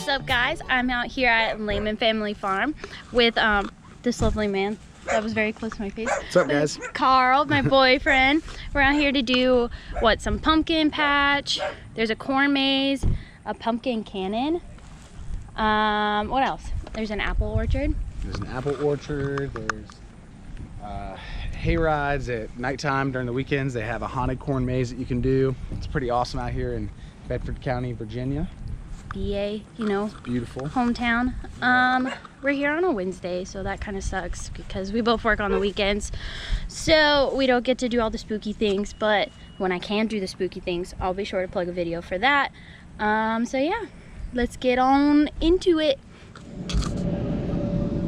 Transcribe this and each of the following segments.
up, guys? I'm out here at Layman Family Farm with this lovely man. That was very close to my face. What's up, guys? Carl, my boyfriend. We're out here to do what? Some pumpkin patch. There's a corn maze, a pumpkin cannon. What else? There's an apple orchard. There's an apple orchard. There's hay rides at nighttime during the weekends. They have a haunted corn maze that you can do. It's pretty awesome out here in Bedford County, Virginia. BA, you know, it's beautiful hometown. We're here on a Wednesday, so that kind of sucks because we both work on the weekends, so we don't get to do all the spooky things. But when I can do the spooky things, I'll be sure to plug a video for that. So yeah, let's get on into it.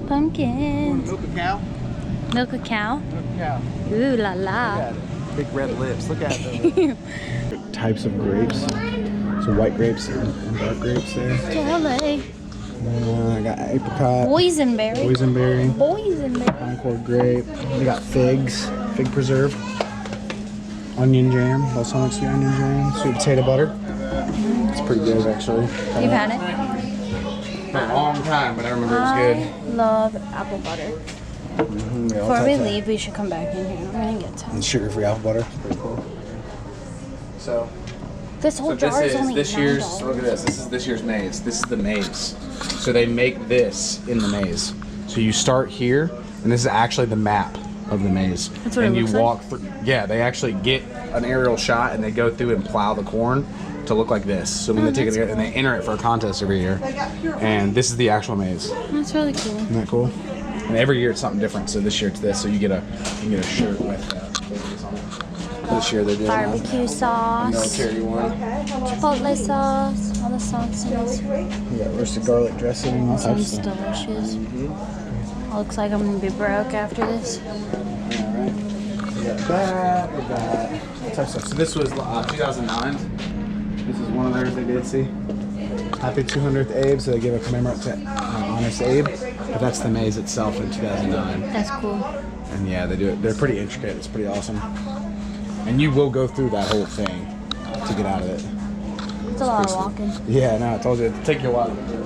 Pumpkins. Milk a cow? Milk a cow? Milk a cow. Ooh la la. Look at it. Big red lips. Look at them. Types of grapes. So white grapes and dark grapes there. Jelly. I got apricot. Boysenberry. Boysenberry. Boysenberry. Concord grape. We got figs. Fig preserve. Onion jam. Also next to the onion jam. Sweet potato butter. It's pretty good, actually. You've had it? For a long time, but I remember it was good. I love apple butter. Before we leave, we should come back in here. I'm gonna get some. And sugar-free apple butter. Pretty cool. So this whole jar is only this year's. $9. Look at this. This is this year's maze. This is the maze. So they make this in the maze. So you start here, and this is actually the map of the maze. That's what and it you looks walk through. Yeah, they actually get an aerial shot, and they go through and plow the corn to look like this. So when they take it and they enter it for a contest every year. And this is the actual maze. That's really cool. Isn't that cool? And every year it's something different. So this year it's this. So you get a shirt with on it. This year they're doing Barbecue sauce, military one. chipotle sauce, all the sauces. We got roasted garlic dressing. All Sounds delicious. Looks like I'm gonna be broke after this. Alright. We got that. We got all types of stuff. So this was 2009. This is one of theirs they did, see? Happy 200th Abe, so they give a commemorate to Honest Abe. But that's the maze itself in 2009. That's cool. And yeah, they do it. They're pretty intricate. It's pretty awesome. And you will go through that whole thing to get out of it. It's a lot of walking. Yeah, no, I told you it'd take you a while to get through.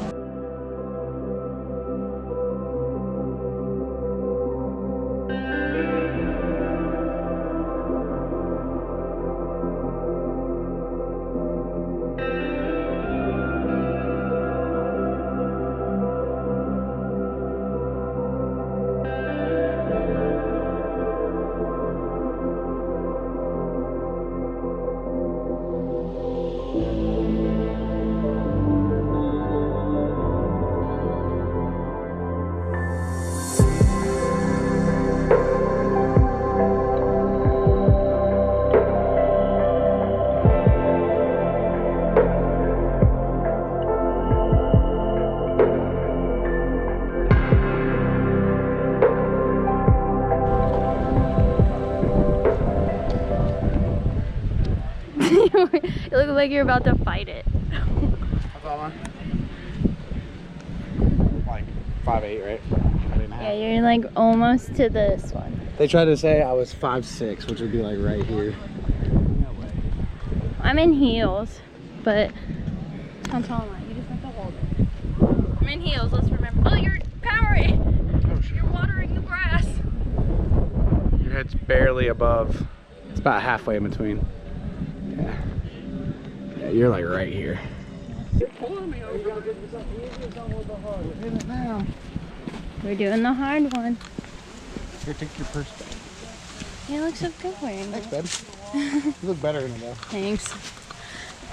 You look like you're about to fight it. How's all on? Like 5'8", right? 5'8.5". Yeah, you're like almost to this one. They tried to say I was 5'6", which would be like right here. No way. I'm in heels, but how tall am I? You just have to hold it. I'm in heels, let's remember. Oh, you're powering! Oh, shit. You're watering the grass. Your head's barely above. It's about halfway in between. Yeah. Yeah, you're like right here. You're pulling me over. We're in it now. We're doing the hard one. Here, take your purse back. You look so good wearing Thanks, it. babe. You look better in it though. Thanks.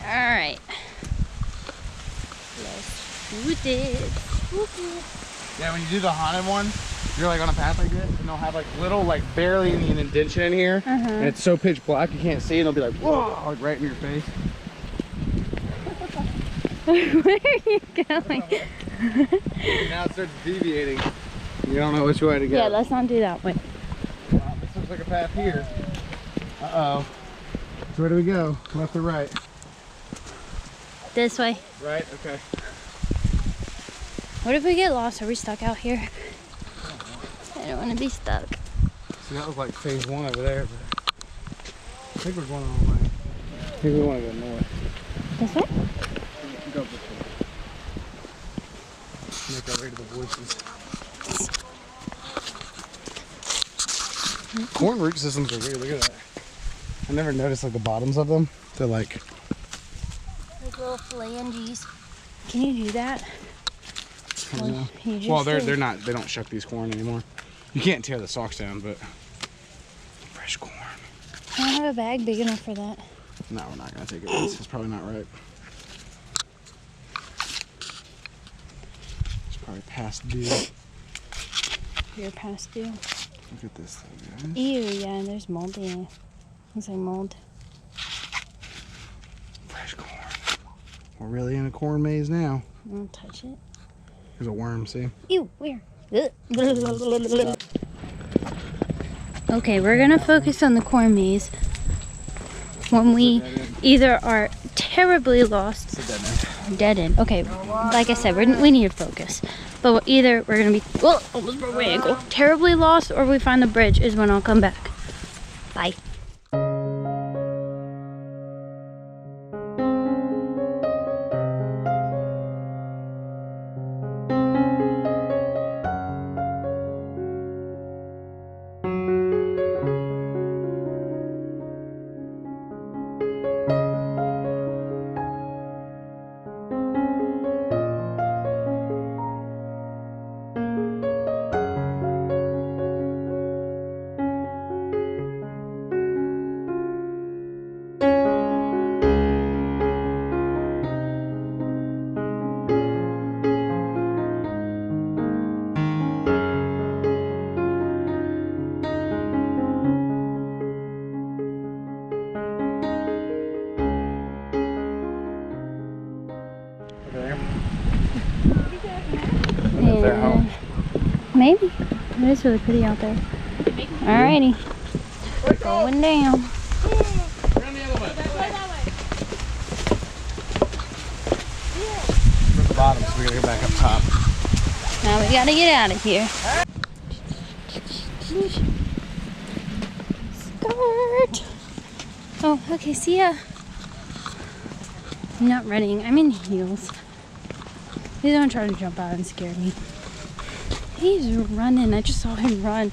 Alright. Let's do this. Yeah, when you do the haunted one, you're like on a path like this, and they'll have like little, like barely any indentation in here, and it's so pitch black you can't see, and they'll be like, whoa, like right in your face. Where are you going? Now it starts deviating. You don't know which way to go. Yeah, let's not do that one. This looks like a path here. Uh-oh. So where do we go? Left or right? This way. Right? Okay. What if we get lost? Are we stuck out here? I don't want to be stuck. See, that was like phase one over there, but I think we're going the wrong way. I think we want to go north. This way? Go this way. Make our way to the voices. Corn root systems are weird. Look at that. I never noticed like the bottoms of them. They're like little phalanges. Can you do that? Well, they're not. They don't shuck these corn anymore. You can't tear the stalks down, but fresh corn. I don't have a bag big enough for that. No, we're not gonna take it. It's probably not right. It's probably past due. You're past due. Look at this though, guys. Ew, yeah, there's mold in it. Looks like mold. Fresh corn. We're really in a corn maze now. Don't touch it. There's a worm, see? Ew, where? Okay, we're gonna focus on the corn maze when we either are terribly lost or dead end. Okay, like I said, we need to focus. But either we're gonna be almost broke my ankle, terribly lost, or we find the bridge is when I'll come back. Bye. Their home. Maybe. It is really pretty out there. Alrighty. Going down. Run the other way. We're at the bottom, so we gotta go back up top. Now we gotta get out of here. Skirt. Oh, okay, see ya. I'm not running, I'm in heels. Please don't try to jump out and scare me. He's running, I just saw him run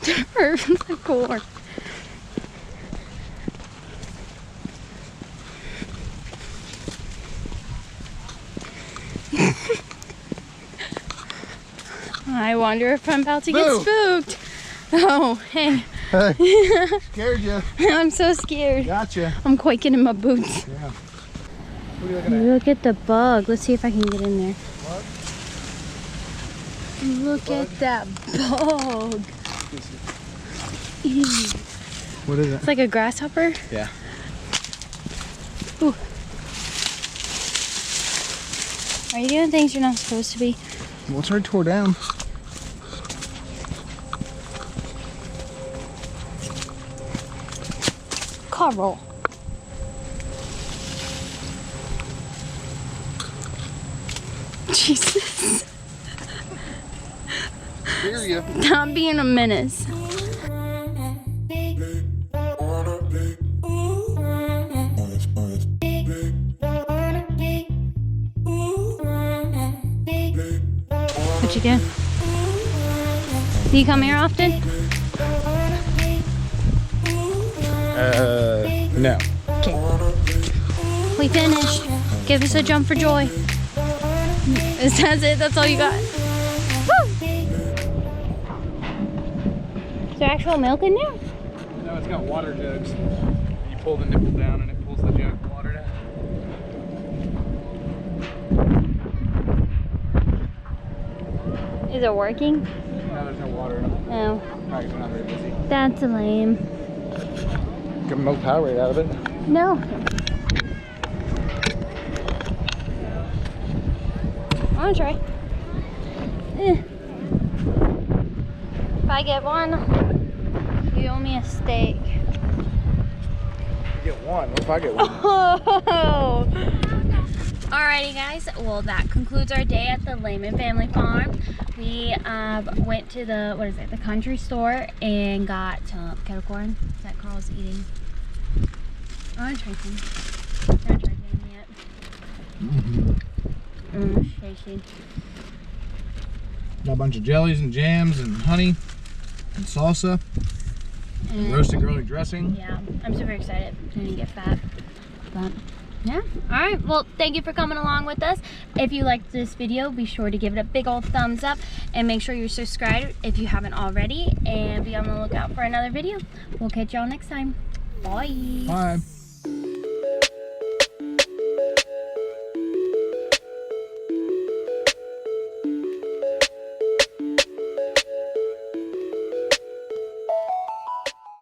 towards the corn. I wonder if I'm about to get spooked. Oh, hey. Hey, scared you. I'm so scared. Gotcha. I'm quaking in my boots. Yeah. What are you looking at? Look at the bug. Let's see if I can get in there. What? Look at that bug. Ew. What is it? It's like a grasshopper. Yeah. Ooh. Are you doing things you're not supposed to be? Well, it's already tore down. Coral. Jesus. Hear you. Stop being a menace. What you get? Do you come here often? No. Okay. We finished. Give us a jump for joy. Is that it? That's all you got? Woo! Is there actual milk in there? No, it's got water jugs. You pull the nipple down and it pulls the jug of water down. Is it working? No, there's no water in it. No. Probably not very busy. That's lame. Get milk power right out of it. No. I wanna try. If I get one, you owe me a steak. Get one. What if I get one? Oh. Alrighty guys, well that concludes our day at the Layman Family Farm. We went to the country store and got some kettle corn that Carl's eating. I want to try some. I haven't tried them yet. Shaky. Got a bunch of jellies and jams and honey and salsa and roasted garlic dressing. Yeah, I'm super excited. I need to get fat. But yeah, all right. Well, thank you for coming along with us. If you liked this video, be sure to give it a big old thumbs up and make sure you're subscribed if you haven't already, and be on the lookout for another video. We'll catch y'all next time. Bye. Bye.